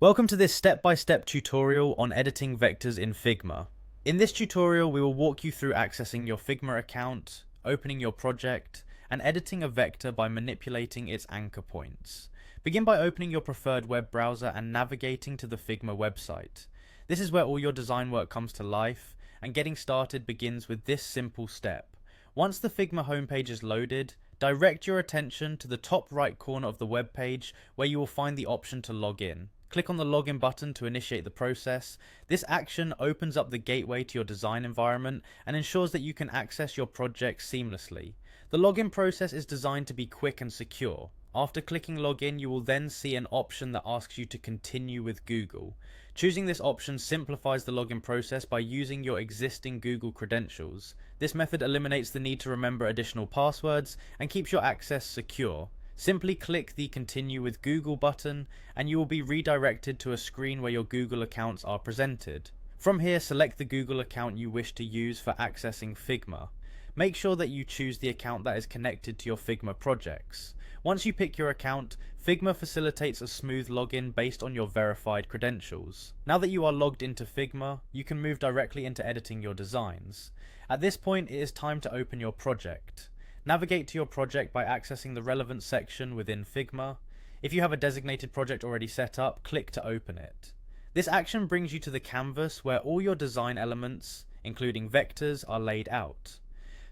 Welcome to this step-by-step tutorial on editing vectors in Figma. In this tutorial, we will walk you through accessing your Figma account, opening your project, and editing a vector by manipulating its anchor points. Begin by opening your preferred web browser and navigating to the Figma website. This is where all your design work comes to life, and getting started begins with this simple step. Once the Figma homepage is loaded, direct your attention to the top right corner of the web page where you will find the option to log in. Click on the login button to initiate the process. This action opens up the gateway to your design environment and ensures that you can access your project seamlessly. The login process is designed to be quick and secure. After clicking login, you will then see an option that asks you to continue with Google. Choosing this option simplifies the login process by using your existing Google credentials. This method eliminates the need to remember additional passwords and keeps your access secure. Simply click the Continue with Google button and you will be redirected to a screen where your Google accounts are presented. From here, select the Google account you wish to use for accessing Figma. Make sure that you choose the account that is connected to your Figma projects. Once you pick your account, Figma facilitates a smooth login based on your verified credentials. Now that you are logged into Figma, you can move directly into editing your designs. At this point, it is time to open your project. Navigate to your project by accessing the relevant section within Figma. If you have a designated project already set up, click to open it. This action brings you to the canvas where all your design elements, including vectors, are laid out.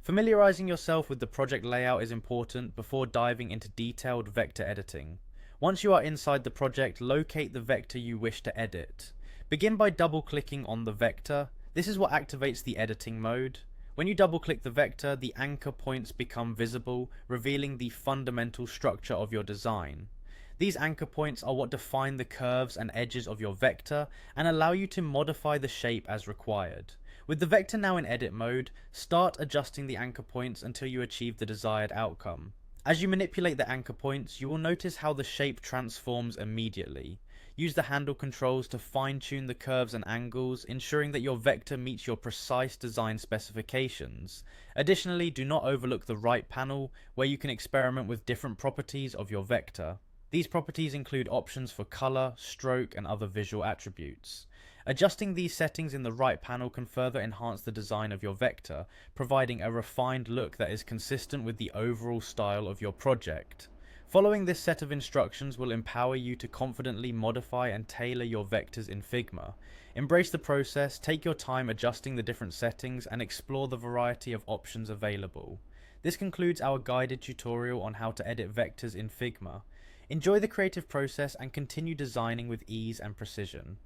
Familiarizing yourself with the project layout is important before diving into detailed vector editing. Once you are inside the project, locate the vector you wish to edit. Begin by double-clicking on the vector. This is what activates the editing mode. When you double-click the vector, the anchor points become visible, revealing the fundamental structure of your design. These anchor points are what define the curves and edges of your vector and allow you to modify the shape as required. With the vector now in edit mode, start adjusting the anchor points until you achieve the desired outcome. As you manipulate the anchor points, you will notice how the shape transforms immediately. Use the handle controls to fine-tune the curves and angles, ensuring that your vector meets your precise design specifications. Additionally, do not overlook the right panel, where you can experiment with different properties of your vector. These properties include options for color, stroke, and other visual attributes. Adjusting these settings in the right panel can further enhance the design of your vector, providing a refined look that is consistent with the overall style of your project. Following this set of instructions will empower you to confidently modify and tailor your vectors in Figma. Embrace the process, take your time adjusting the different settings, and explore the variety of options available. This concludes our guided tutorial on how to edit vectors in Figma. Enjoy the creative process and continue designing with ease and precision.